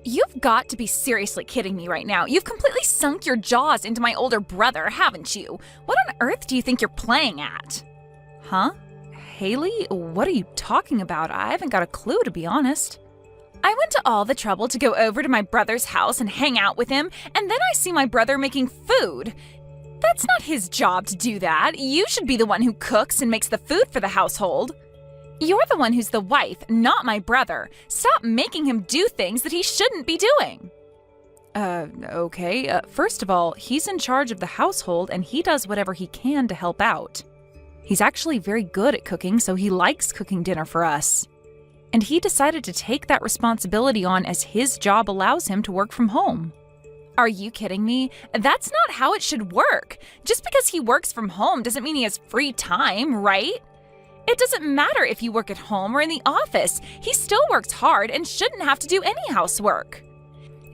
You've got to be seriously kidding me right now. You've completely sunk your jaws into my older brother, haven't you? What on earth do you think you're playing at? Huh? Haley, what are you talking about? I haven't got a clue, to be honest. I went to all the trouble to go over to my brother's house and hang out with him, and then I see my brother making food. That's not his job to do that. You should be the one who cooks and makes the food for the household. You're the one who's the wife, not my brother. Stop making him do things that he shouldn't be doing. Okay. First of all, he's in charge of the household and he does whatever he can to help out. He's actually very good at cooking, so he likes cooking dinner for us. And he decided to take that responsibility on as his job allows him to work from home. Are you kidding me? That's not how it should work. Just because he works from home doesn't mean he has free time, right? It doesn't matter if you work at home or in the office. He still works hard and shouldn't have to do any housework.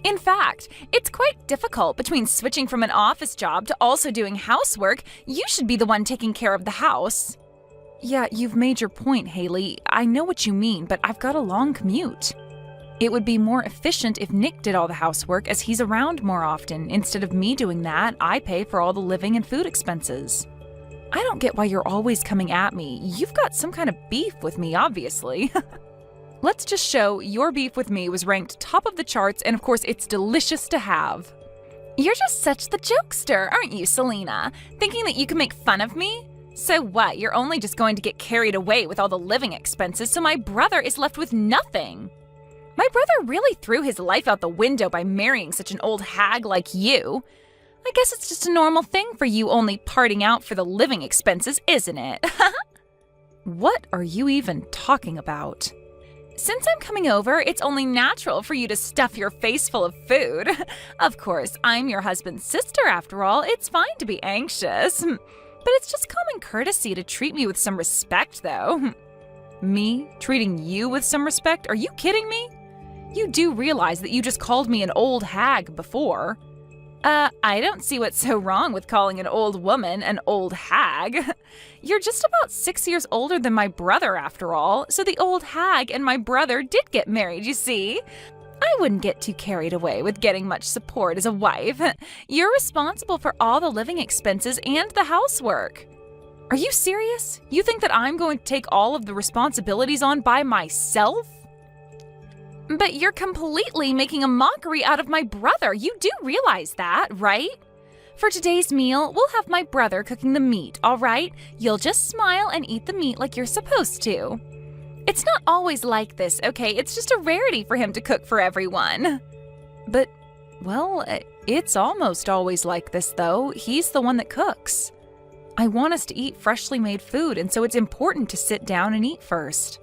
In fact, it's quite difficult between switching from an office job to also doing housework. You should be the one taking care of the house. Yeah, you've made your point, Haley. I know what you mean, but I've got a long commute. It would be more efficient if Nick did all the housework as he's around more often. Instead of me doing that, I pay for all the living and food expenses. I don't get why you're always coming at me. You've got some kind of beef with me, obviously. Let's just show your beef with me was ranked top of the charts, and of course it's delicious to have. You're just such the jokester, aren't you, Selena? Thinking that you can make fun of me? So what, you're only just going to get carried away with all the living expenses, so my brother is left with nothing. My brother really threw his life out the window by marrying such an old hag like you. I guess it's just a normal thing for you only parting out for the living expenses, isn't it? What are you even talking about? Since I'm coming over, it's only natural for you to stuff your face full of food. Of course, I'm your husband's sister after all. It's fine to be anxious. But it's just common courtesy to treat me with some respect, though. Me treating you with some respect? Are you kidding me? You do realize that you just called me an old hag before. I don't see what's so wrong with calling an old woman an old hag. You're just about 6 years older than my brother, after all, so the old hag and my brother did get married, you see. I wouldn't get too carried away with getting much support as a wife. You're responsible for all the living expenses and the housework. Are you serious? You think that I'm going to take all of the responsibilities on by myself? But you're completely making a mockery out of my brother. You do realize that, right? For today's meal, we'll have my brother cooking the meat, all right? You'll just smile and eat the meat like you're supposed to. It's not always like this, okay? It's just a rarity for him to cook for everyone. But, well, it's almost always like this, though. He's the one that cooks. I want us to eat freshly made food, and so it's important to sit down and eat first.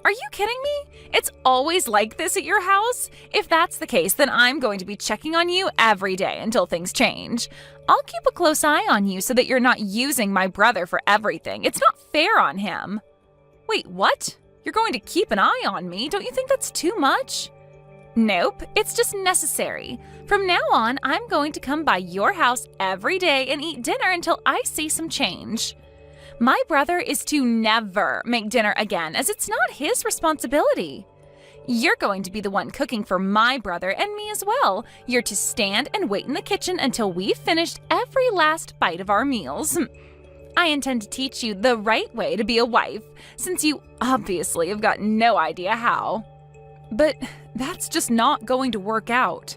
Are you kidding me? It's always like this at your house? If that's the case, then I'm going to be checking on you every day until things change. I'll keep a close eye on you so that you're not using my brother for everything. It's not fair on him. Wait, what? You're going to keep an eye on me? Don't you think that's too much? Nope, it's just necessary. From now on, I'm going to come by your house every day and eat dinner until I see some change. My brother is to never make dinner again, as it's not his responsibility. You're going to be the one cooking for my brother and me as well. You're to stand and wait in the kitchen until we've finished every last bite of our meals. I intend to teach you the right way to be a wife, since you obviously have got no idea how. But that's just not going to work out.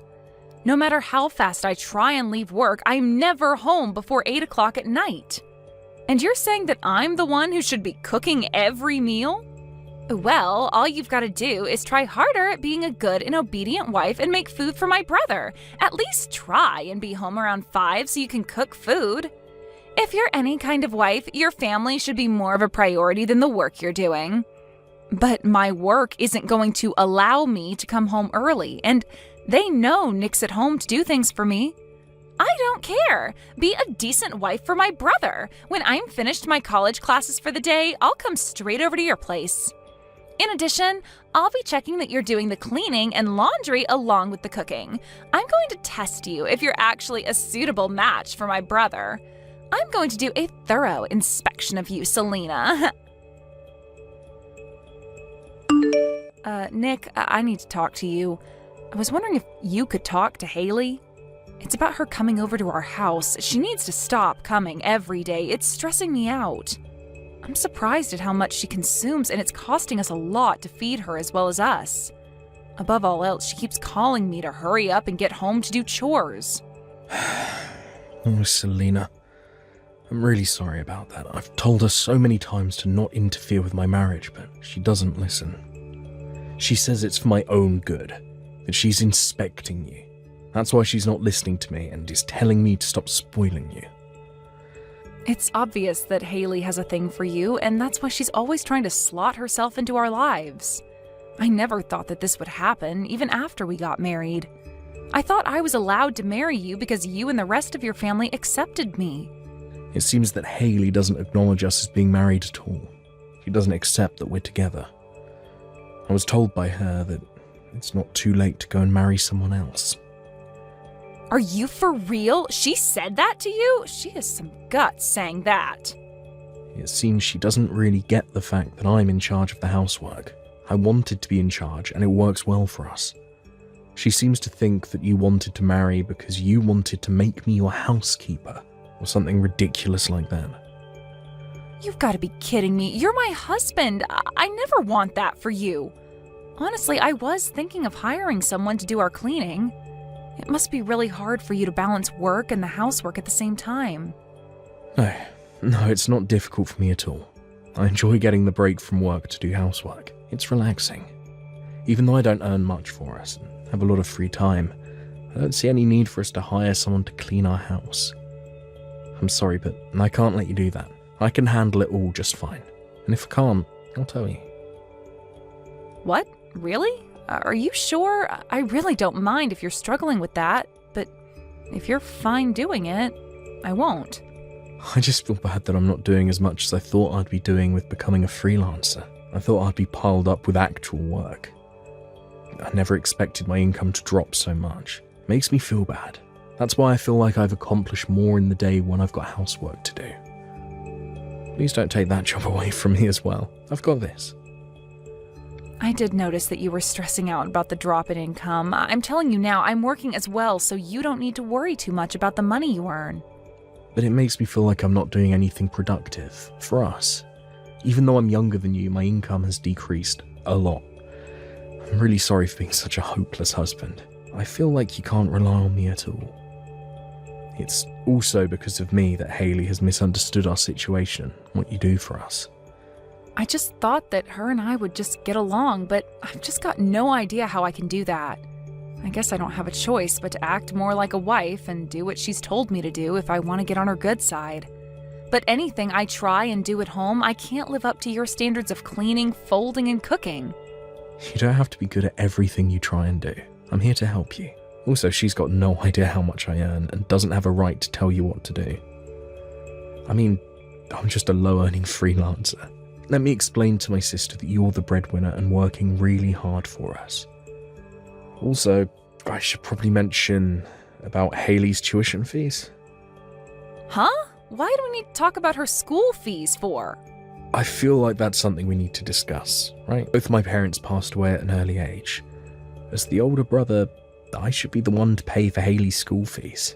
No matter how fast I try and leave work, I'm never home before 8 o'clock at night. And you're saying that I'm the one who should be cooking every meal? Well, all you've got to do is try harder at being a good and obedient wife and make food for my brother. At least try and be home around 5 so you can cook food. If you're any kind of wife, your family should be more of a priority than the work you're doing. But my work isn't going to allow me to come home early, and they know Nick's at home to do things for me. I don't care. Be a decent wife for my brother. When I'm finished my college classes for the day, I'll come straight over to your place. In addition, I'll be checking that you're doing the cleaning and laundry along with the cooking. I'm going to test you if you're actually a suitable match for my brother. I'm going to do a thorough inspection of you, Selena. Nick, I need to talk to you. I was wondering if you could talk to Haley. It's about her coming over to our house. She needs to stop coming every day. It's stressing me out. I'm surprised at how much she consumes, and it's costing us a lot to feed her as well as us. Above all else, she keeps calling me to hurry up and get home to do chores. Oh, Selena. I'm really sorry about that. I've told her so many times to not interfere with my marriage, but she doesn't listen. She says it's for my own good, that she's inspecting you. That's why she's not listening to me and is telling me to stop spoiling you. It's obvious that Haley has a thing for you, and that's why she's always trying to slot herself into our lives. I never thought that this would happen, even after we got married. I thought I was allowed to marry you because you and the rest of your family accepted me. It seems that Haley doesn't acknowledge us as being married at all. She doesn't accept that we're together. I was told by her that it's not too late to go and marry someone else. Are you for real? She said that to you? She has some guts saying that. It seems she doesn't really get the fact that I'm in charge of the housework. I wanted to be in charge, and it works well for us. She seems to think that you wanted to marry because you wanted to make me your housekeeper, or something ridiculous like that. You've got to be kidding me. You're my husband. I never want that for you. Honestly, I was thinking of hiring someone to do our cleaning. It must be really hard for you to balance work and the housework at the same time. No, it's not difficult for me at all. I enjoy getting the break from work to do housework. It's relaxing. Even though I don't earn much for us and have a lot of free time, I don't see any need for us to hire someone to clean our house. I'm sorry, but I can't let you do that. I can handle it all just fine. And if I can't, I'll tell you. What? Really? Are you sure? I really don't mind if you're struggling with that, but if you're fine doing it, I won't. I just feel bad that I'm not doing as much as I thought I'd be doing with becoming a freelancer. I thought I'd be piled up with actual work. I never expected my income to drop so much. It makes me feel bad. That's why I feel like I've accomplished more in the day when I've got housework to do. Please don't take that job away from me as well. I've got this. I did notice that you were stressing out about the drop in income. I'm telling you now, I'm working as well, so you don't need to worry too much about the money you earn. But it makes me feel like I'm not doing anything productive for us. Even though I'm younger than you, my income has decreased a lot. I'm really sorry for being such a hopeless husband. I feel like you can't rely on me at all. It's also because of me that Haley has misunderstood our situation, what you do for us. I just thought that her and I would just get along, but I've just got no idea how I can do that. I guess I don't have a choice but to act more like a wife and do what she's told me to do if I want to get on her good side. But anything I try and do at home, I can't live up to your standards of cleaning, folding, and cooking. You don't have to be good at everything you try and do. I'm here to help you. Also, she's got no idea how much I earn and doesn't have a right to tell you what to do. I mean, I'm just a low-earning freelancer. Let me explain to my sister that you're the breadwinner and working really hard for us. Also, I should probably mention about Haley's tuition fees. Huh? Why do we need to talk about her school fees for? I feel like that's something we need to discuss, right? Both my parents passed away at an early age. As the older brother, I should be the one to pay for Haley's school fees.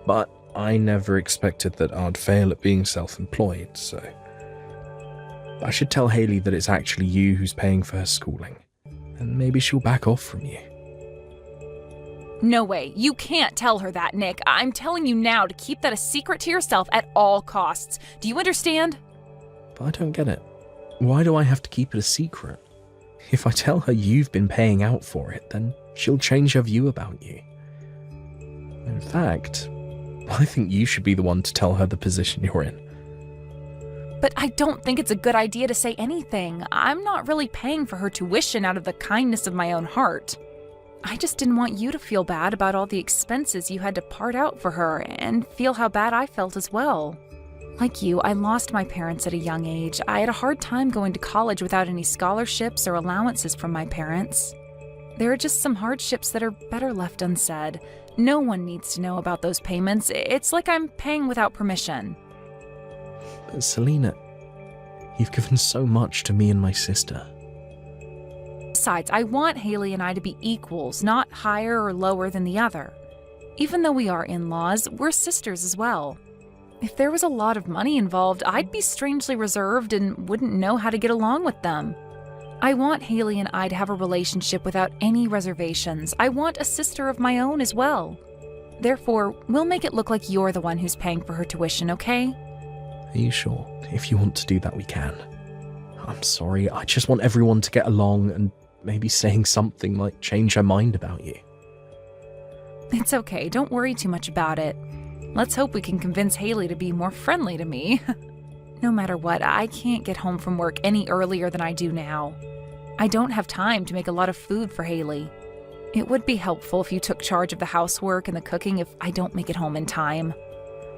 But I never expected that I'd fail at being self-employed, so I should tell Haley that it's actually you who's paying for her schooling, and maybe she'll back off from you. No way. You can't tell her that, Nick. I'm telling you now to keep that a secret to yourself at all costs. Do you understand? But I don't get it. Why do I have to keep it a secret? If I tell her you've been paying out for it, then she'll change her view about you. In fact, I think you should be the one to tell her the position you're in. But I don't think it's a good idea to say anything. I'm not really paying for her tuition out of the kindness of my own heart. I just didn't want you to feel bad about all the expenses you had to part out for her and feel how bad I felt as well. Like you, I lost my parents at a young age. I had a hard time going to college without any scholarships or allowances from my parents. There are just some hardships that are better left unsaid. No one needs to know about those payments. It's like I'm paying without permission. But Selena, you've given so much to me and my sister. Besides, I want Haley and I to be equals, not higher or lower than the other. Even though we are in-laws, we're sisters as well. If there was a lot of money involved, I'd be strangely reserved and wouldn't know how to get along with them. I want Haley and I to have a relationship without any reservations. I want a sister of my own as well. Therefore, we'll make it look like you're the one who's paying for her tuition, okay? Are you sure? If you want to do that, we can. I'm sorry, I just want everyone to get along and maybe saying something might change her mind about you. It's okay, don't worry too much about it. Let's hope we can convince Haley to be more friendly to me. No matter what, I can't get home from work any earlier than I do now. I don't have time to make a lot of food for Haley. It would be helpful if you took charge of the housework and the cooking if I don't make it home in time.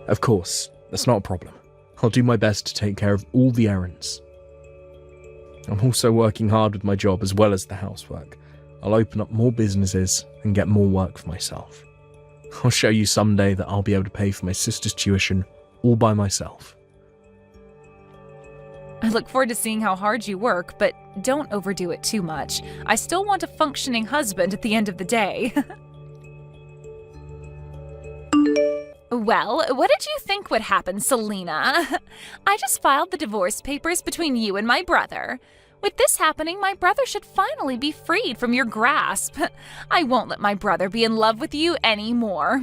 Of course, that's not a problem. I'll do my best to take care of all the errands. I'm also working hard with my job as well as the housework. I'll open up more businesses and get more work for myself. I'll show you someday that I'll be able to pay for my sister's tuition all by myself. I look forward to seeing how hard you work, but don't overdo it too much. I still want a functioning husband at the end of the day. Well, what did you think would happen, Selena? I just filed the divorce papers between you and my brother. With this happening, my brother should finally be freed from your grasp. I won't let my brother be in love with you anymore.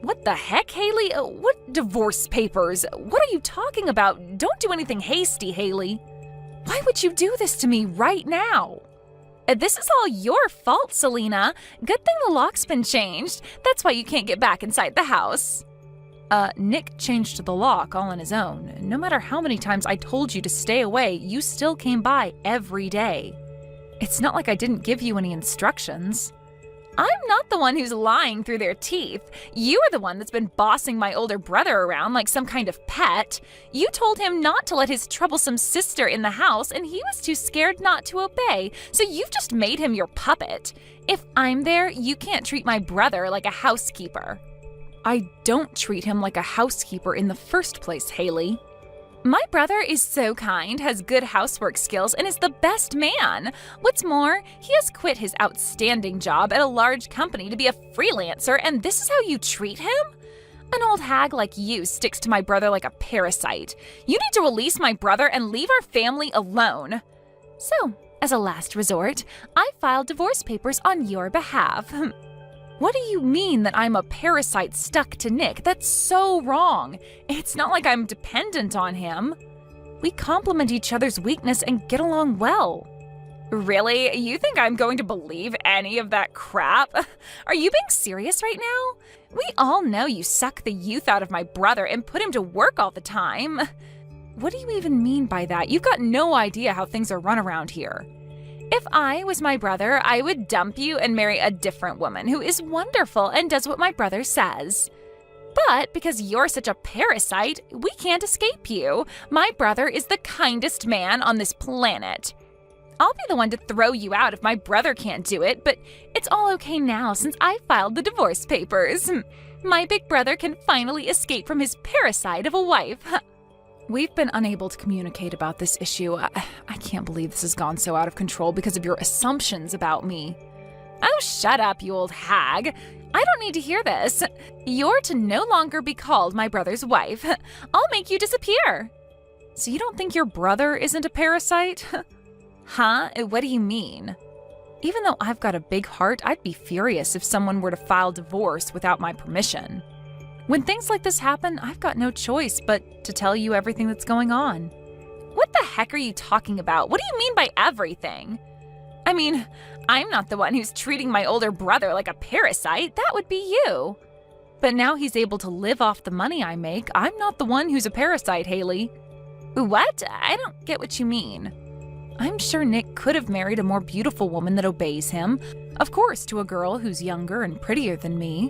What the heck, Haley? What divorce papers? What are you talking about? Don't do anything hasty, Haley. Why would you do this to me right now? This is all your fault, Selena. Good thing the lock's been changed. That's why you can't get back inside the house. Nick changed the lock all on his own. No matter how many times I told you to stay away, you still came by every day. It's not like I didn't give you any instructions. I'm not the one who's lying through their teeth. You are the one that's been bossing my older brother around like some kind of pet. You told him not to let his troublesome sister in the house, and he was too scared not to obey, so you've just made him your puppet. If I'm there, you can't treat my brother like a housekeeper. I don't treat him like a housekeeper in the first place, Haley. My brother is so kind, has good housework skills, and is the best man. What's more, he has quit his outstanding job at a large company to be a freelancer, and this is how you treat him? An old hag like you sticks to my brother like a parasite. You need to release my brother and leave our family alone. So, as a last resort, I filed divorce papers on your behalf. What do you mean that I'm a parasite stuck to Nick? That's so wrong. It's not like I'm dependent on him. We complement each other's weakness and get along well. Really? You think I'm going to believe any of that crap? Are you being serious right now? We all know you suck the youth out of my brother and put him to work all the time. What do you even mean by that? You've got no idea how things are run around here. If I was my brother, I would dump you and marry a different woman who is wonderful and does what my brother says. But because you're such a parasite, we can't escape you. My brother is the kindest man on this planet. I'll be the one to throw you out if my brother can't do it, but it's all okay now since I filed the divorce papers. My big brother can finally escape from his parasite of a wife. We've been unable to communicate about this issue. I can't believe this has gone so out of control because of your assumptions about me. Oh, shut up, you old hag. I don't need to hear this. You're to no longer be called my brother's wife. I'll make you disappear. So you don't think your brother isn't a parasite? Huh? What do you mean? Even though I've got a big heart, I'd be furious if someone were to file divorce without my permission. When things like this happen, I've got no choice but to tell you everything that's going on. What the heck are you talking about? What do you mean by everything? I mean, I'm not the one who's treating my older brother like a parasite. That would be you. But now he's able to live off the money I make. I'm not the one who's a parasite, Haley. What? I don't get what you mean. I'm sure Nick could have married a more beautiful woman that obeys him. Of course, to a girl who's younger and prettier than me.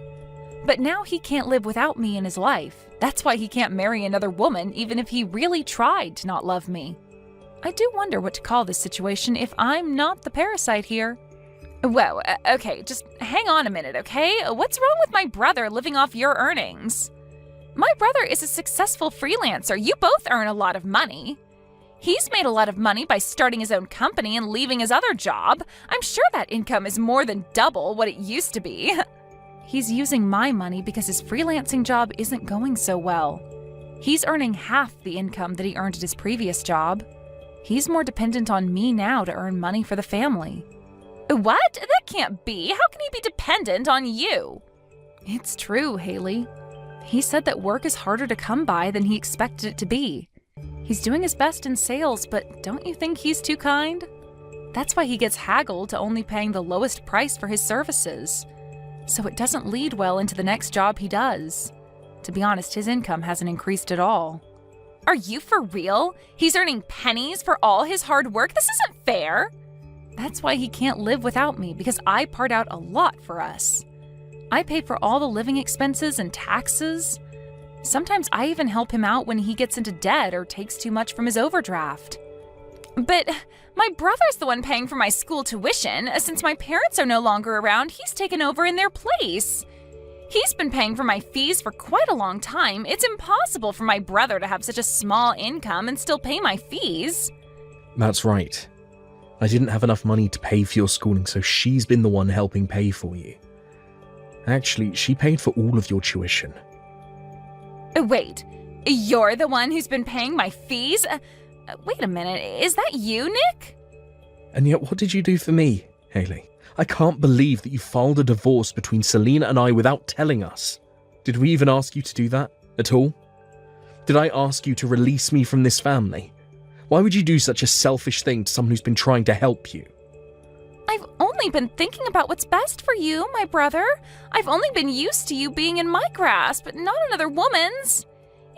But now he can't live without me in his life. That's why he can't marry another woman, even if he really tried to not love me. I do wonder what to call this situation if I'm not the parasite here. Whoa, okay, just hang on a minute, okay? What's wrong with my brother living off your earnings? My brother is a successful freelancer. You both earn a lot of money. He's made a lot of money by starting his own company and leaving his other job. I'm sure that income is more than double what it used to be. He's using my money because his freelancing job isn't going so well. He's earning half the income that he earned at his previous job. He's more dependent on me now to earn money for the family. What? That can't be. How can he be dependent on you? It's true, Haley. He said that work is harder to come by than he expected it to be. He's doing his best in sales, but don't you think he's too kind? That's why he gets haggled to only paying the lowest price for his services. So it doesn't lead well into the next job he does. To be honest, his income hasn't increased at all. Are you for real? He's earning pennies for all his hard work? This isn't fair. That's why he can't live without me, because I part out a lot for us. I pay for all the living expenses and taxes. Sometimes I even help him out when he gets into debt or takes too much from his overdraft. But my brother's the one paying for my school tuition. Since my parents are no longer around, he's taken over in their place. He's been paying for my fees for quite a long time. It's impossible for my brother to have such a small income and still pay my fees. That's right. I didn't have enough money to pay for your schooling, so she's been the one helping pay for you. Actually, she paid for all of your tuition. Wait, you're the one who's been paying my fees? Wait a minute, is that you, Nick? And yet what did you do for me, Haley? I can't believe that you filed a divorce between Selena and I without telling us. Did we even ask you to do that at all? Did I ask you to release me from this family? Why would you do such a selfish thing to someone who's been trying to help you? I've only been thinking about what's best for you, my brother. I've only been used to you being in my grasp, not another woman's.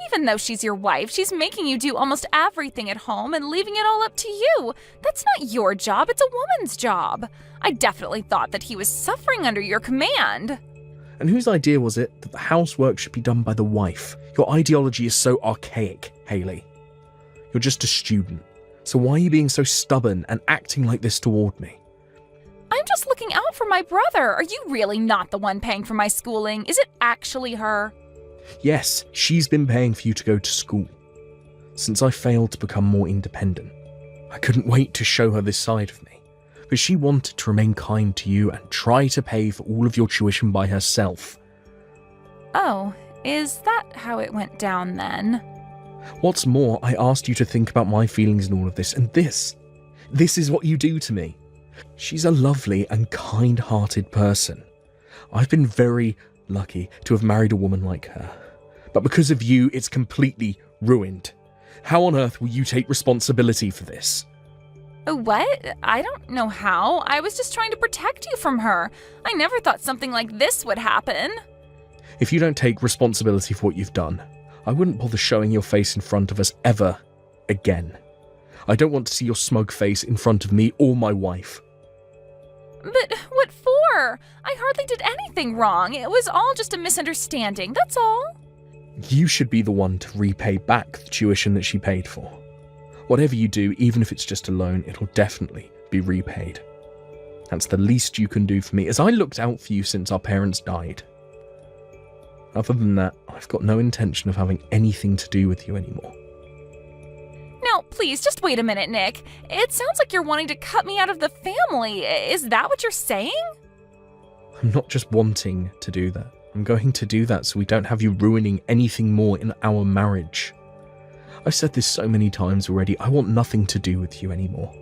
Even though she's your wife, she's making you do almost everything at home and leaving it all up to you. That's not your job, it's a woman's job. I definitely thought that he was suffering under your command. And whose idea was it that the housework should be done by the wife? Your ideology is so archaic, Haley. You're just a student. So why are you being so stubborn and acting like this toward me? I'm just looking out for my brother. Are you really not the one paying for my schooling? Is it actually her? Yes, she's been paying for you to go to school. Since I failed to become more independent, I couldn't wait to show her this side of me. But she wanted to remain kind to you and try to pay for all of your tuition by herself. Oh, is that how it went down then? What's more, I asked you to think about my feelings in all of this, and this is what you do to me. She's a lovely and kind-hearted person. I've been very lucky to have married a woman like her. But because of you, it's completely ruined. How on earth will you take responsibility for this? What? I don't know how. I was just trying to protect you from her. I never thought something like this would happen. If you don't take responsibility for what you've done, I wouldn't bother showing your face in front of us ever again. I don't want to see your smug face in front of me or my wife. But what for? I hardly did anything wrong. It was all just a misunderstanding, that's all. You should be the one to repay back the tuition that she paid for. Whatever you do, even if it's just a loan, it'll definitely be repaid. That's the least you can do for me, as I looked out for you since our parents died. Other than that, I've got no intention of having anything to do with you anymore. Now, please, just wait a minute, Nick. It sounds like you're wanting to cut me out of the family. Is that what you're saying? I'm not just wanting to do that. I'm going to do that so we don't have you ruining anything more in our marriage. I've said this so many times already. I want nothing to do with you anymore.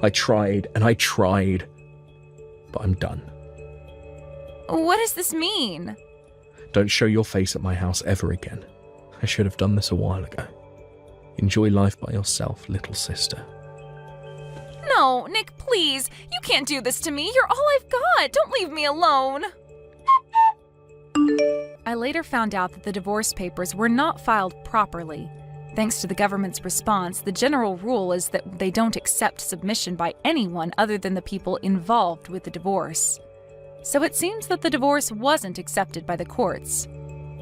I tried and I tried, but I'm done. What does this mean? Don't show your face at my house ever again. I should have done this a while ago. Enjoy life by yourself, little sister. No, Nick, please. You can't do this to me. You're all I've got. Don't leave me alone. I later found out that the divorce papers were not filed properly. Thanks to the government's response, the general rule is that they don't accept submission by anyone other than the people involved with the divorce. So it seems that the divorce wasn't accepted by the courts.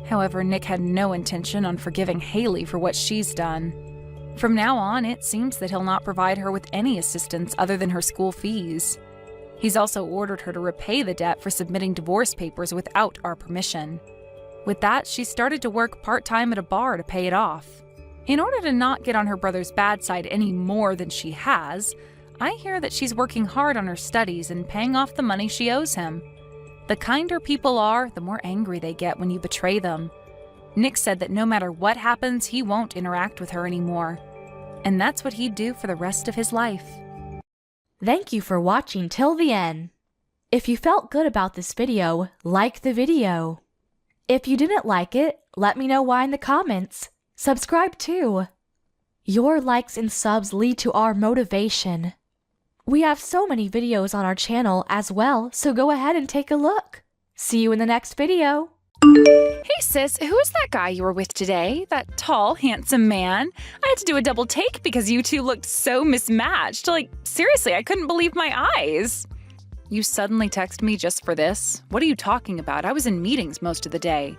However, Nick had no intention on forgiving Haley for what she's done. From now on, it seems that he'll not provide her with any assistance other than her school fees. He's also ordered her to repay the debt for submitting divorce papers without our permission. With that, she started to work part-time at a bar to pay it off. In order to not get on her brother's bad side any more than she has, I hear that she's working hard on her studies and paying off the money she owes him. The kinder people are, the more angry they get when you betray them. Nick said that no matter what happens, he won't interact with her anymore. And that's what he'd do for the rest of his life. Thank you for watching till the end. If you felt good about this video, like the video. If you didn't like it, let me know why in the comments. Subscribe too. Your likes and subs lead to our motivation. We have so many videos on our channel as well, so go ahead and take a look. See you in the next video. Hey sis, who is that guy you were with today? That tall, handsome man? I had to do a double take because you two looked so mismatched. Like, seriously, I couldn't believe my eyes. You suddenly text me just for this? What are you talking about? I was in meetings most of the day.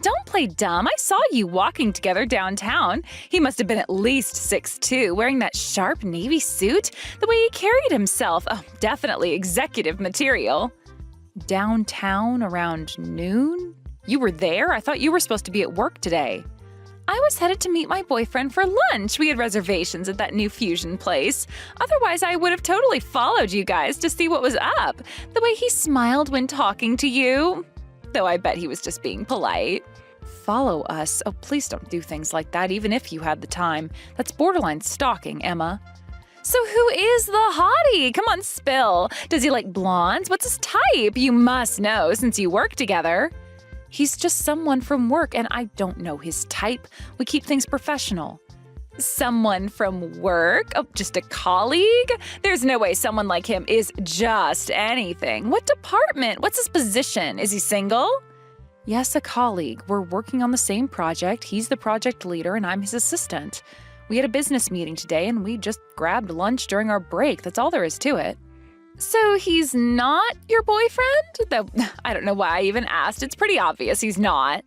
Don't play dumb. I saw you walking together downtown. He must have been at least 6'2", wearing that sharp navy suit. The way he carried himself. Oh, definitely executive material. Downtown around noon? You were there? I thought you were supposed to be at work today. I was headed to meet my boyfriend for lunch. We had reservations at that new fusion place. Otherwise, I would have totally followed you guys to see what was up. The way he smiled when talking to you. Though I bet he was just being polite. Follow us? Oh, please don't do things like that, even if you had the time. That's borderline stalking, Emma. So who is the hottie? Come on, spill. Does he like blondes? What's his type? You must know since you work together. He's just someone from work, and I don't know his type. We keep things professional. Someone from work? Oh, just a colleague? There's no way someone like him is just anything. What department? What's his position? Is he single? Yes, a colleague. We're working on the same project. He's the project leader, and I'm his assistant. We had a business meeting today, and we just grabbed lunch during our break. That's all there is to it. So he's not your boyfriend? Though I don't know why I even asked. It's pretty obvious he's not.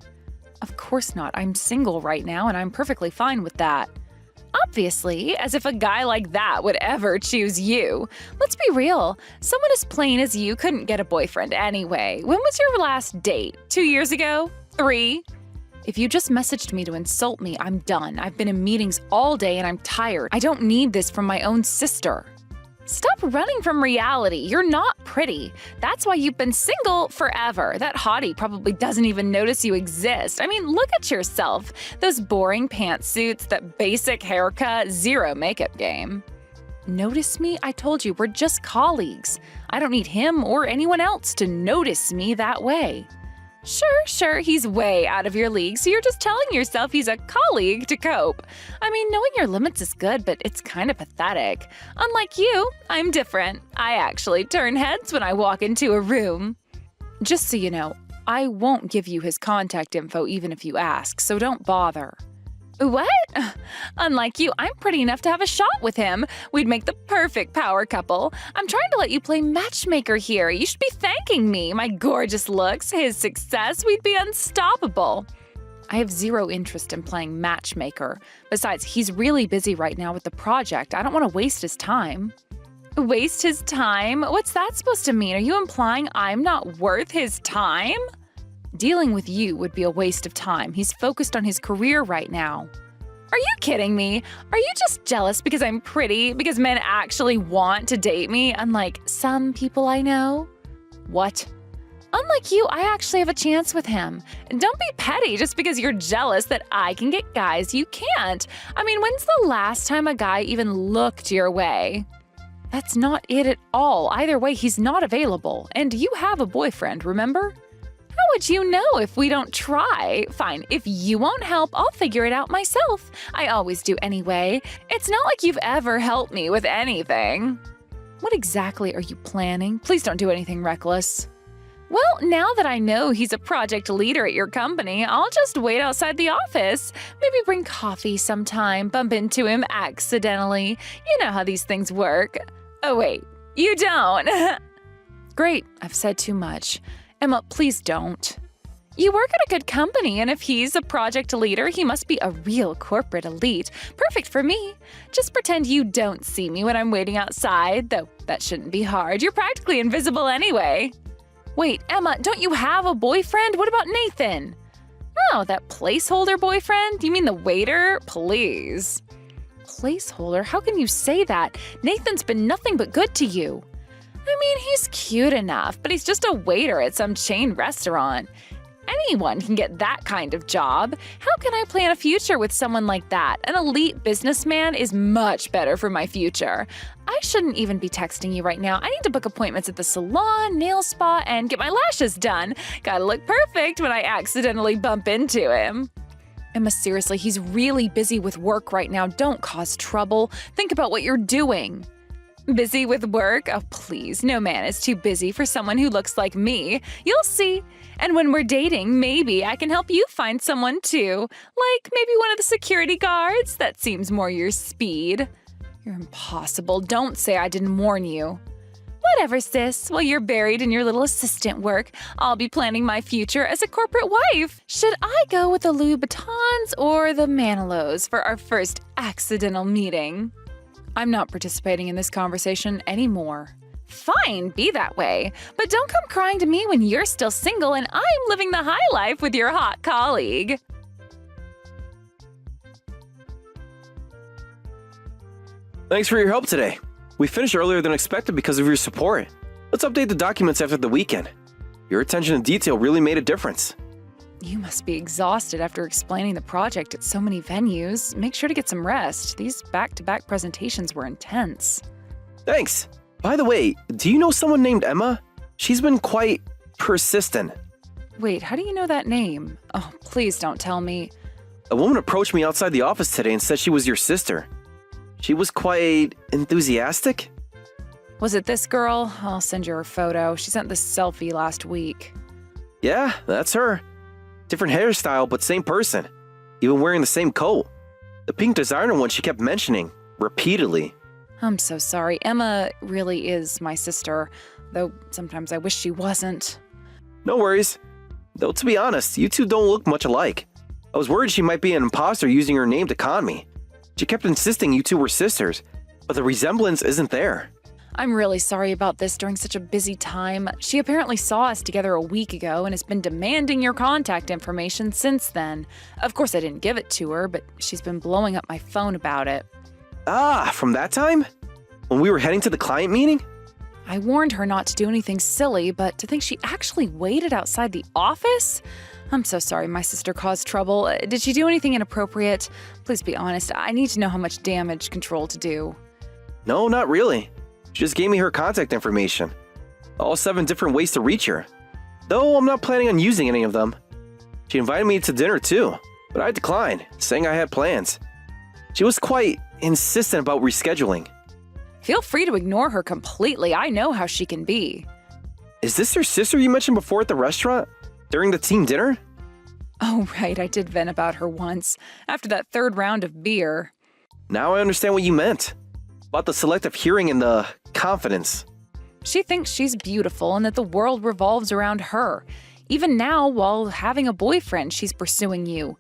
Of course not. I'm single right now, and I'm perfectly fine with that. Obviously, as if a guy like that would ever choose you. Let's be real. Someone as plain as you couldn't get a boyfriend anyway. When was your last date? 2 years ago? 3? If you just messaged me to insult me, I'm done. I've been in meetings all day and I'm tired. I don't need this from my own sister. Stop running from reality. You're not pretty. That's why you've been single forever. That hottie probably doesn't even notice you exist. I mean, look at yourself. Those boring pantsuits, that basic haircut, zero makeup game. Notice me? I told you, we're just colleagues. I don't need him or anyone else to notice me that way. Sure, he's way out of your league, so you're just telling yourself he's a colleague to cope. I mean, knowing your limits is good, but it's kind of pathetic. Unlike you, I'm different. I actually turn heads when I walk into a room. Just so you know, I won't give you his contact info even if you ask, so don't bother. What? Unlike you, I'm pretty enough to have a shot with him. We'd make the perfect power couple. I'm trying to let you play matchmaker here. You should be thanking me. My gorgeous looks, his success, we'd be unstoppable. I have zero interest in playing matchmaker. Besides, he's really busy right now with the project. I don't want to waste his time. Waste his time? What's that supposed to mean? Are you implying I'm not worth his time? Dealing with you would be a waste of time. He's focused on his career right now. Are you kidding me? Are you just jealous because I'm pretty? Because men actually want to date me, unlike some people I know? What? Unlike you, I actually have a chance with him. Don't be petty just because you're jealous that I can get guys you can't. I mean, when's the last time a guy even looked your way? That's not it at all. Either way, he's not available. And you have a boyfriend, remember? How would you know if we don't try? Fine, if you won't help, I'll figure it out myself. I always do anyway. It's not like you've ever helped me with anything. What exactly are you planning? Please don't do anything reckless. Well, now that I know he's a project leader at your company, I'll just wait outside the office. Maybe bring coffee sometime, bump into him accidentally. You know how these things work. Oh wait, you don't. Great, I've said too much. Emma, please don't. You work at a good company, and if he's a project leader, he must be a real corporate elite. Perfect for me. Just pretend you don't see me when I'm waiting outside, though that shouldn't be hard. You're practically invisible anyway. Wait, Emma, don't you have a boyfriend? What about Nathan? Oh, that placeholder boyfriend? You mean the waiter? Please. Placeholder? How can you say that? Nathan's been nothing but good to you. I mean, he's cute enough, but he's just a waiter at some chain restaurant. Anyone can get that kind of job. How can I plan a future with someone like that? An elite businessman is much better for my future. I shouldn't even be texting you right now. I need to book appointments at the salon, nail spa, and get my lashes done. Gotta look perfect when I accidentally bump into him. Emma, seriously, he's really busy with work right now. Don't cause trouble. Think about what you're doing. Busy with work? Oh, please, no man is too busy for someone who looks like me. You'll see. And when we're dating, maybe I can help you find someone too. Like maybe one of the security guards? That seems more your speed. You're impossible. Don't say I didn't warn you. Whatever, sis. While you're buried in your little assistant work, I'll be planning my future as a corporate wife. Should I go with the Louboutins or the Manilows for our first accidental meeting? I'm not participating in this conversation anymore. Fine, be that way. But don't come crying to me when you're still single and I'm living the high life with your hot colleague. Thanks for your help today. We finished earlier than expected because of your support. Let's update the documents after the weekend. Your attention to detail really made a difference. You must be exhausted after explaining the project at so many venues. Make sure to get some rest. These back-to-back presentations were intense. Thanks. By the way, do you know someone named Emma? She's been quite persistent. Wait, how do you know that name? Oh, please don't tell me. A woman approached me outside the office today and said she was your sister. She was quite enthusiastic. Was it this girl? I'll send you her photo. She sent this selfie last week. Yeah, that's her. Different hairstyle, but same person. Even wearing the same coat. The pink designer one she kept mentioning, repeatedly. I'm so sorry. Emma really is my sister, though sometimes I wish she wasn't. No worries. Though to be honest, you two don't look much alike. I was worried she might be an imposter using her name to con me. She kept insisting you two were sisters, but the resemblance isn't there. I'm really sorry about this during such a busy time. She apparently saw us together a week ago and has been demanding your contact information since then. Of course, I didn't give it to her, but she's been blowing up my phone about it. Ah, from that time? When we were heading to the client meeting? I warned her not to do anything silly, but to think she actually waited outside the office? I'm so sorry my sister caused trouble. Did she do anything inappropriate? Please be honest. I need to know how much damage control to do. No, not really. She just gave me her contact information. All 7 different ways to reach her. Though I'm not planning on using any of them. She invited me to dinner too, but I declined, saying I had plans. She was quite insistent about rescheduling. Feel free to ignore her completely. I know how she can be. Is this your sister you mentioned before at the restaurant? During the team dinner? Oh, right. I did vent about her once, after that 3rd round of beer. Now I understand what you meant. About the selective hearing and the confidence. She thinks she's beautiful and that the world revolves around her. Even now, while having a boyfriend, she's pursuing you.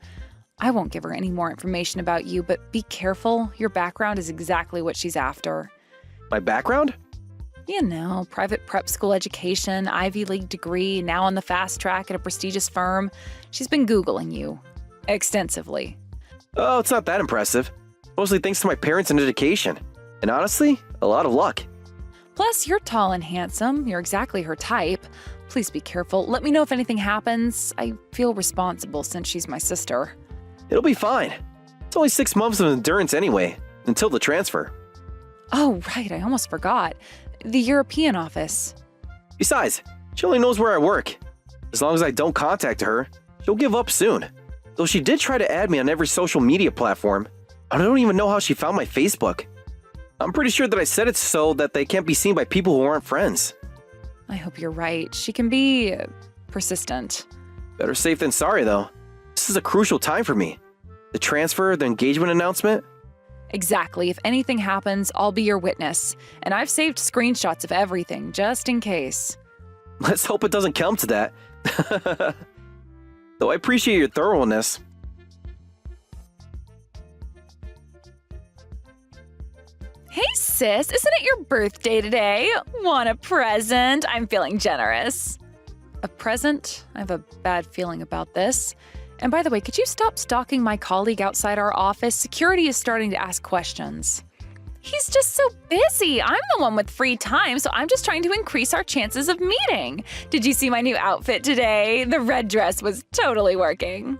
I won't give her any more information about you, but be careful. Your background is exactly what she's after. My background? You know, private prep school education, Ivy League degree, now on the fast track at a prestigious firm. She's been Googling you. Extensively. Oh, it's not that impressive. Mostly thanks to my parents and education. And honestly, a lot of luck. Plus, you're tall and handsome. You're exactly her type. Please be careful. Let me know if anything happens. I feel responsible since she's my sister. It'll be fine. It's only 6 months of endurance anyway, until the transfer. Oh, right. I almost forgot. The European office. Besides, she only knows where I work. As long as I don't contact her, she'll give up soon. Though she did try to add me on every social media platform. I don't even know how she found my Facebook. I'm pretty sure that I set it so that they can't be seen by people who aren't friends. I hope you're right. She can be persistent. Better safe than sorry, though. This is a crucial time for me. The transfer, the engagement announcement. Exactly. If anything happens, I'll be your witness. And I've saved screenshots of everything, just in case. Let's hope it doesn't come to that. Though I appreciate your thoroughness. Hey sis, isn't it your birthday today? Want a present? I'm feeling generous. A present? I have a bad feeling about this. And by the way, could you stop stalking my colleague outside our office? Security is starting to ask questions. He's just so busy. I'm the one with free time, so I'm just trying to increase our chances of meeting. Did you see my new outfit today? The red dress was totally working.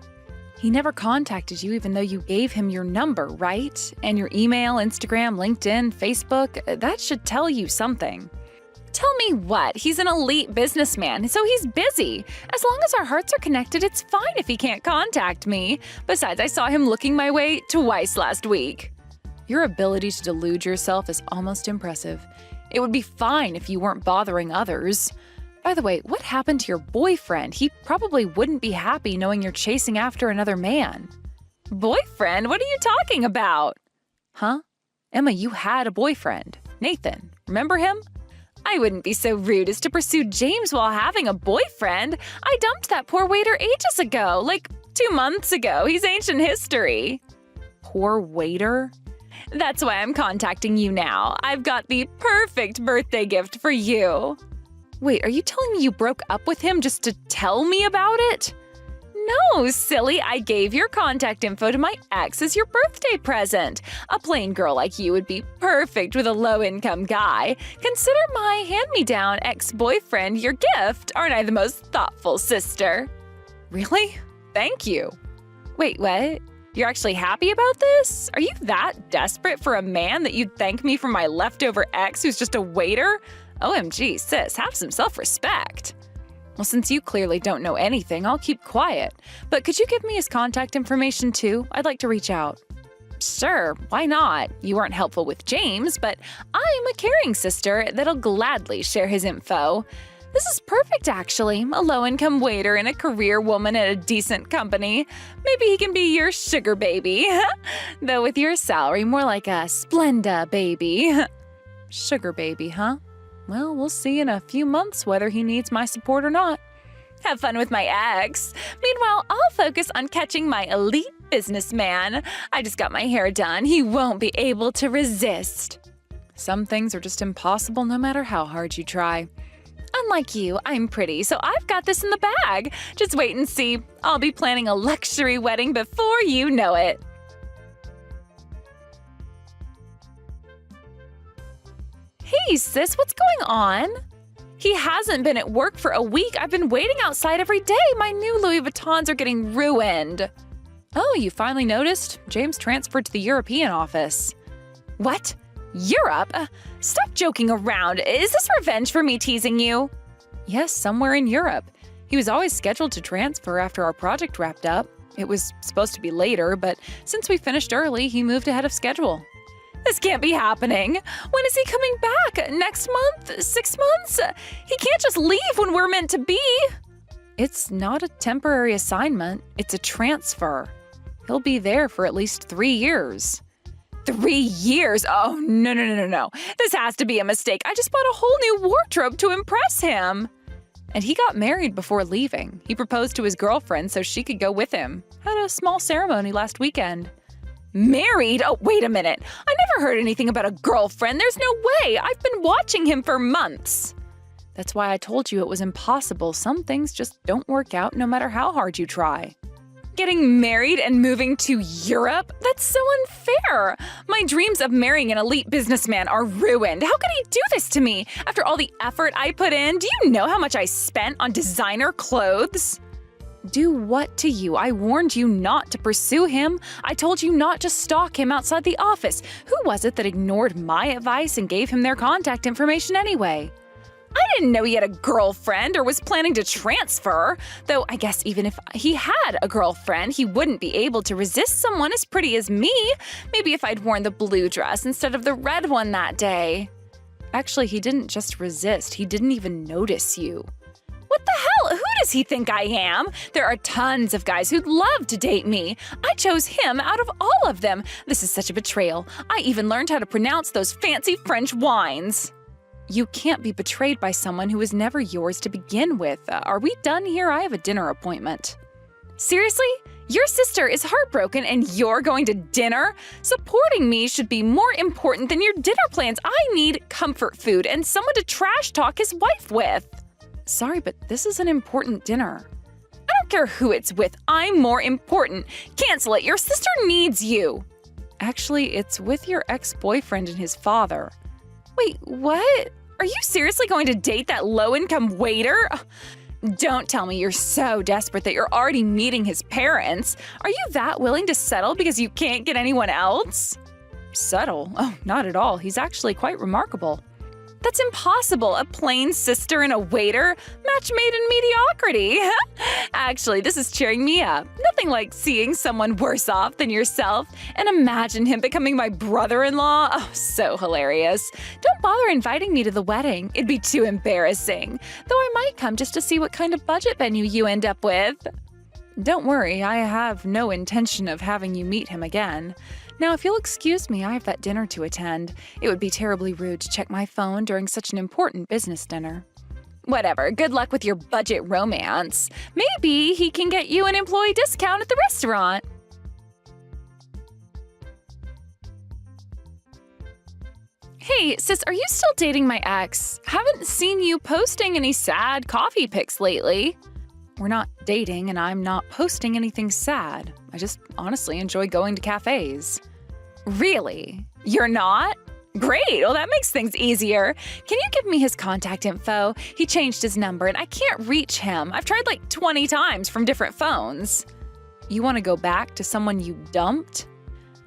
He never contacted you even though you gave him your number, right? And your email, Instagram, LinkedIn, Facebook, that should tell you something. Tell me what? He's an elite businessman, so he's busy. As long as our hearts are connected, it's fine if he can't contact me. Besides, I saw him looking my way twice last week. Your ability to delude yourself is almost impressive. It would be fine if you weren't bothering others. By the way, what happened to your boyfriend? He probably wouldn't be happy knowing you're chasing after another man. Boyfriend? What are you talking about? Huh? Emma, you had a boyfriend. Nathan. Remember him? I wouldn't be so rude as to pursue James while having a boyfriend. I dumped that poor waiter ages ago, like 2 months ago. He's ancient history. Poor waiter? That's why I'm contacting you now. I've got the perfect birthday gift for you. Wait, are you telling me you broke up with him just to tell me about it? No, silly. I gave your contact info to my ex as your birthday present. A plain girl like you would be perfect with a low-income guy. Consider my hand-me-down ex-boyfriend your gift. Aren't I the most thoughtful sister? Really? Thank you. Wait, what? You're actually happy about this? Are you that desperate for a man that you'd thank me for my leftover ex who's just a waiter? OMG, sis, have some self-respect. Well, since you clearly don't know anything, I'll keep quiet. But could you give me his contact information too? I'd like to reach out. Sure, why not? You weren't helpful with James, but I'm a caring sister that'll gladly share his info. This is perfect, actually. A low-income waiter and a career woman at a decent company. Maybe he can be your sugar baby. Though with your salary, more like a Splenda baby. Sugar baby, huh? Well, we'll see in a few months whether he needs my support or not. Have fun with my ex. Meanwhile, I'll focus on catching my elite businessman. I just got my hair done. He won't be able to resist. Some things are just impossible no matter how hard you try. Unlike you, I'm pretty, so I've got this in the bag. Just wait and see. I'll be planning a luxury wedding before you know it. Hey, sis, what's going on? He hasn't been at work for a week. I've been waiting outside every day. My new Louis Vuittons are getting ruined. Oh, you finally noticed? James transferred to the European office. What? Europe? Stop joking around. Is this revenge for me teasing you? Yes, somewhere in Europe. He was always scheduled to transfer after our project wrapped up. It was supposed to be later, but since we finished early, he moved ahead of schedule. This can't be happening. When is he coming back? Next month? 6 months? He can't just leave when we're meant to be. It's not a temporary assignment. It's a transfer. He'll be there for at least 3 years. 3 years? Oh, no. This has to be a mistake. I just bought a whole new wardrobe to impress him. And he got married before leaving. He proposed to his girlfriend so she could go with him. Had a small ceremony last weekend. Married? Oh, wait a minute. I never heard anything about a girlfriend. There's no way. I've been watching him for months. That's why I told you it was impossible. Some things just don't work out no matter how hard you try. Getting married and moving to Europe? That's so unfair. My dreams of marrying an elite businessman are ruined. How could he do this to me? After all the effort I put in, do you know how much I spent on designer clothes? Do what to you? I warned you not to pursue him. I told you not to stalk him outside the office. Who was it that ignored my advice and gave him their contact information anyway? I didn't know he had a girlfriend or was planning to transfer. Though I guess even if he had a girlfriend, he wouldn't be able to resist someone as pretty as me. Maybe if I'd worn the blue dress instead of the red one that day. Actually, he didn't just resist. He didn't even notice you. What the hell? Who does he think I am? There are tons of guys who'd love to date me. I chose him out of all of them. This is such a betrayal. I even learned how to pronounce those fancy French wines. You can't be betrayed by someone who was never yours to begin with. Are we done here? I have a dinner appointment. Seriously? Your sister is heartbroken and you're going to dinner? Supporting me should be more important than your dinner plans. I need comfort food and someone to trash talk his wife with. Sorry, but this is an important dinner. I don't don't care who it's with. I'm more important. Cancel it. Your sister needs you. Actually, it's with your ex-boyfriend and his father. Wait, what? Are you seriously going to date that low-income waiter? Don't tell me you're so desperate that you're already meeting his parents. Are you that willing to settle because you can't get anyone else? Settle? Oh, not at all. He's actually quite remarkable. That's impossible. A plain sister and a waiter? Match made in mediocrity. Actually, this is cheering me up. Nothing like seeing someone worse off than yourself. And imagine him becoming my brother-in-law. Oh, so hilarious. Don't bother inviting me to the wedding. It'd be too embarrassing. Though I might come just to see what kind of budget venue you end up with. Don't worry, I have no intention of having you meet him again. Now, if you'll excuse me, I have that dinner to attend. It would be terribly rude to check my phone during such an important business dinner. Whatever, good luck with your budget romance. Maybe he can get you an employee discount at the restaurant. Hey, sis, are you still dating my ex? Haven't seen you posting any sad coffee pics lately. We're not dating, and I'm not posting anything sad. I just honestly enjoy going to cafes. Really? You're not? Great, well that makes things easier. Can you give me his contact info? He changed his number and I can't reach him. I've tried like 20 times from different phones. You want to go back to someone you dumped?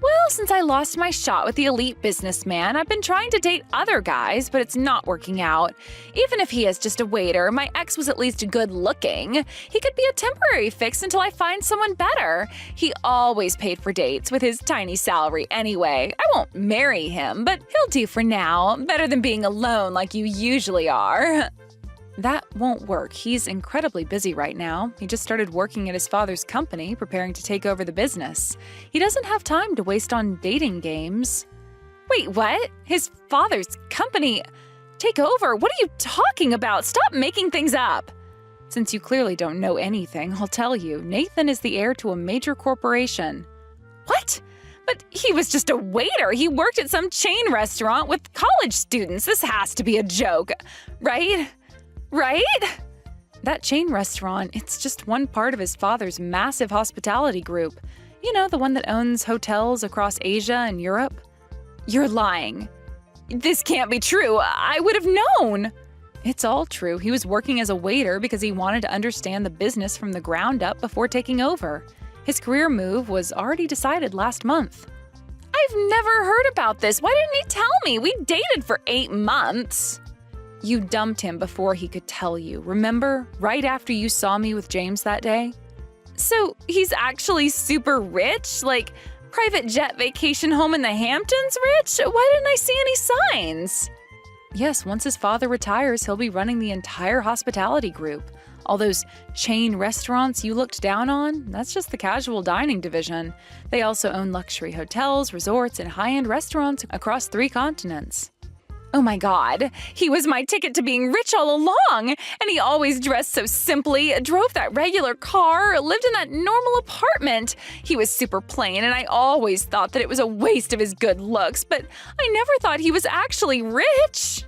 Well, since I lost my shot with the elite businessman, I've been trying to date other guys, but it's not working out. Even if he is just a waiter, my ex was at least good looking. He could be a temporary fix until I find someone better. He always paid for dates with his tiny salary anyway. I won't marry him, but he'll do for now. Better than being alone like you usually are. That won't work. He's incredibly busy right now. He just started working at his father's company, preparing to take over the business. He doesn't have time to waste on dating games. Wait, what? His father's company? Take over? What are you talking about? Stop making things up! Since you clearly don't know anything, I'll tell you. Nathan is the heir to a major corporation. What? But he was just a waiter. He worked at some chain restaurant with college students. This has to be a joke, right? Right? That chain restaurant, it's just one part of his father's massive hospitality group. You know, the one that owns hotels across Asia and Europe. You're lying. This can't be true. I would have known. It's all true. He was working as a waiter because he wanted to understand the business from the ground up before taking over. His career move was already decided last month. I've never heard about this. Why didn't he tell me? We dated for 8 months. You dumped him before he could tell you, remember? Right after you saw me with James that day? So he's actually super rich? Like, private jet vacation home in the Hamptons rich? Why didn't I see any signs? Yes, once his father retires, he'll be running the entire hospitality group. All those chain restaurants you looked down on, that's just the casual dining division. They also own luxury hotels, resorts, and high-end restaurants across 3 continents. Oh my God, he was my ticket to being rich all along, and he always dressed so simply, drove that regular car, lived in that normal apartment. He was super plain, and I always thought that it was a waste of his good looks, but I never thought he was actually rich.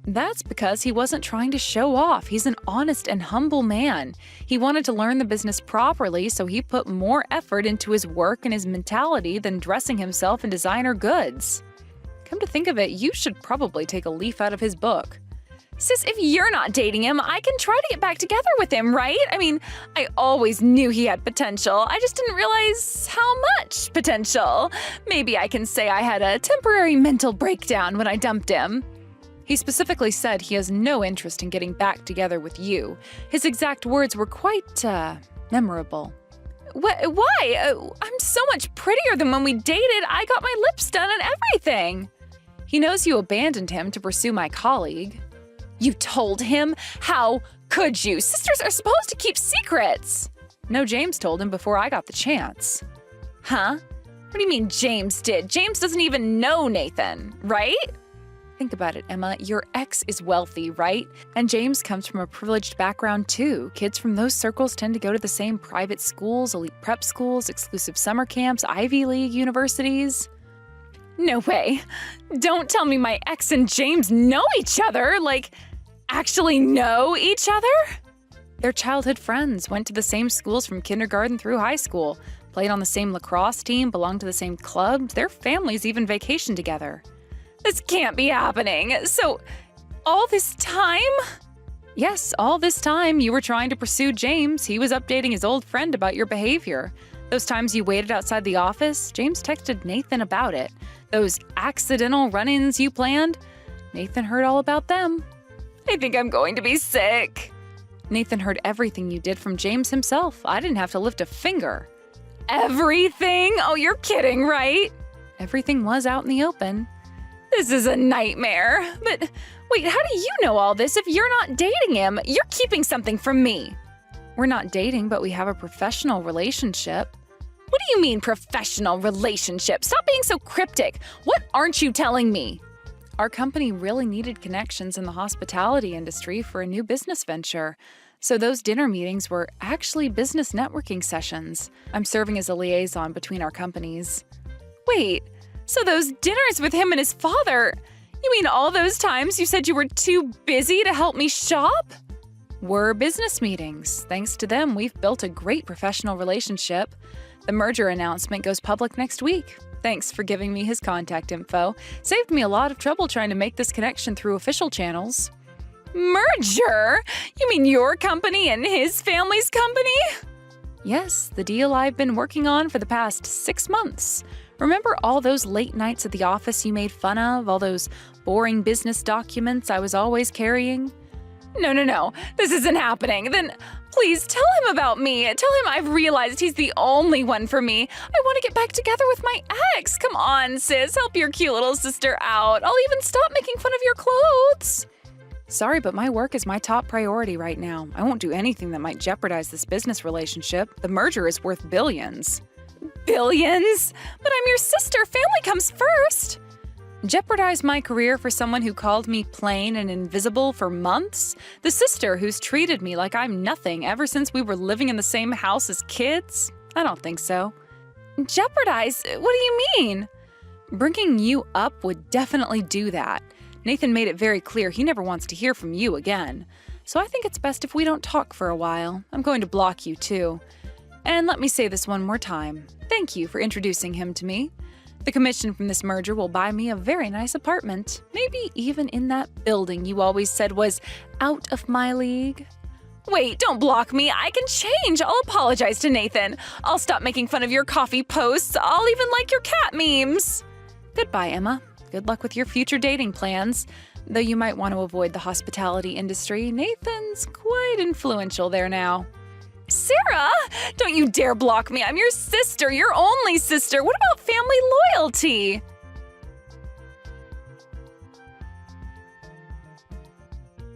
That's because he wasn't trying to show off. He's an honest and humble man. He wanted to learn the business properly, so he put more effort into his work and his mentality than dressing himself in designer goods. Come to think of it, you should probably take a leaf out of his book. Sis, if you're not dating him, I can try to get back together with him, right? I mean, I always knew he had potential. I just didn't realize how much potential. Maybe I can say I had a temporary mental breakdown when I dumped him. He specifically said he has no interest in getting back together with you. His exact words were quite, memorable. Why? I'm so much prettier than when we dated. I got my lips done and everything. He knows you abandoned him to pursue my colleague. You told him? How could you? Sisters are supposed to keep secrets. No, James told him before I got the chance. Huh? What do you mean James did? James doesn't even know Nathan, right? Think about it, Emma. Your ex is wealthy, right? And James comes from a privileged background too. Kids from those circles tend to go to the same private schools, elite prep schools, exclusive summer camps, Ivy League universities. No way. Don't tell me my ex and James know each other, like, actually know each other? They're childhood friends, went to the same schools from kindergarten through high school, played on the same lacrosse team, belonged to the same clubs, their families even vacationed together. This can't be happening. So, all this time? Yes, all this time you were trying to pursue James. He was updating his old friend about your behavior. Those times you waited outside the office, James texted Nathan about it. Those accidental run-ins you planned, Nathan heard all about them. I think I'm going to be sick. Nathan heard everything you did from James himself. I didn't have to lift a finger. Everything? Oh, you're kidding, right? Everything was out in the open. This is a nightmare. But wait, how do you know all this if you're not dating him? You're keeping something from me. We're not dating, but we have a professional relationship. What do you mean, professional relationship? Stop being so cryptic. What aren't you telling me? Our company really needed connections in the hospitality industry for a new business venture. So those dinner meetings were actually business networking sessions. I'm serving as a liaison between our companies. Wait, so those dinners with him and his father, you mean all those times you said you were too busy to help me shop? Were business meetings. Thanks to them, we've built a great professional relationship. The merger announcement goes public next week. Thanks for giving me his contact info. Saved me a lot of trouble trying to make this connection through official channels. Merger? You mean your company and his family's company? Yes, the deal I've been working on for the past 6 months. Remember all those late nights at the office you made fun of? All those boring business documents I was always carrying? No. This isn't happening. Then please tell him about me. Tell him I've realized he's the only one for me. I want to get back together with my ex. Come on, sis. Help your cute little sister out. I'll even stop making fun of your clothes. Sorry, but my work is my top priority right now. I won't do anything that might jeopardize this business relationship. The merger is worth billions. Billions? But I'm your sister. Family comes first. Jeopardize my career for someone who called me plain and invisible for months? The sister who's treated me like I'm nothing ever since we were living in the same house as kids? I don't think so. Jeopardize? What do you mean? Bringing you up would definitely do that. Nathan made it very clear he never wants to hear from you again. So I think it's best if we don't talk for a while. I'm going to block you too. And let me say this one more time. Thank you for introducing him to me. The commission from this merger will buy me a very nice apartment, maybe even in that building you always said was out of my league. Wait, don't block me. I can change. I'll apologize to Nathan. I'll stop making fun of your coffee posts. I'll even like your cat memes. Goodbye, Emma. Good luck with your future dating plans. Though you might want to avoid the hospitality industry, Nathan's quite influential there now. Sarah! Don't you dare block me. I'm your sister, your only sister. What about family loyalty?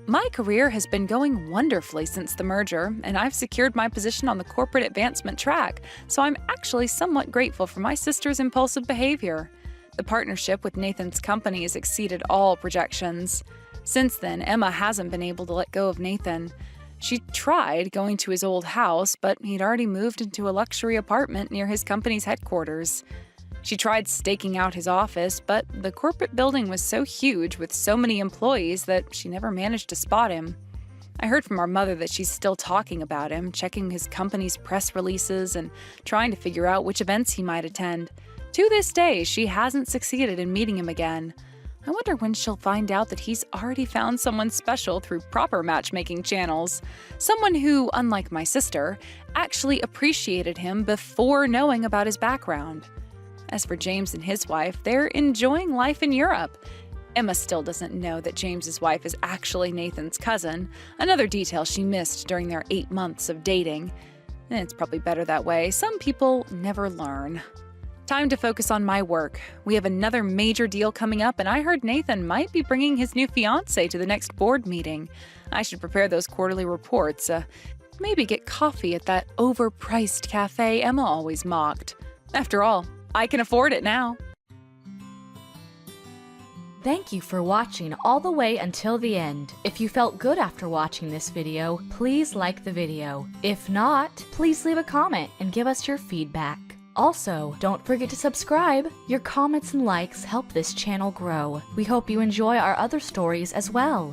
My career has been going wonderfully since the merger, and I've secured my position on the corporate advancement track, so I'm actually somewhat grateful for my sister's impulsive behavior. The partnership with Nathan's company has exceeded all projections. Since then, Emma hasn't been able to let go of Nathan. She tried going to his old house, but he'd already moved into a luxury apartment near his company's headquarters. She tried staking out his office, but the corporate building was so huge with so many employees that she never managed to spot him. I heard from our mother that she's still talking about him, checking his company's press releases and trying to figure out which events he might attend. To this day, she hasn't succeeded in meeting him again. I wonder when she'll find out that he's already found someone special through proper matchmaking channels. Someone who, unlike my sister, actually appreciated him before knowing about his background. As for James and his wife, they're enjoying life in Europe. Emma still doesn't know that James's wife is actually Nathan's cousin, another detail she missed during their 8 months of dating. And it's probably better that way. Some people never learn. Time to focus on my work. We have another major deal coming up, and I heard Nathan might be bringing his new fiancée to the next board meeting. I should prepare those quarterly reports. Maybe get coffee at that overpriced cafe Emma always mocked. After all, I can afford it now. Thank you for watching all the way until the end. If you felt good after watching this video, please like the video. If not, please leave a comment and give us your feedback. Also, don't forget to subscribe. Your comments and likes help this channel grow. We hope you enjoy our other stories as well.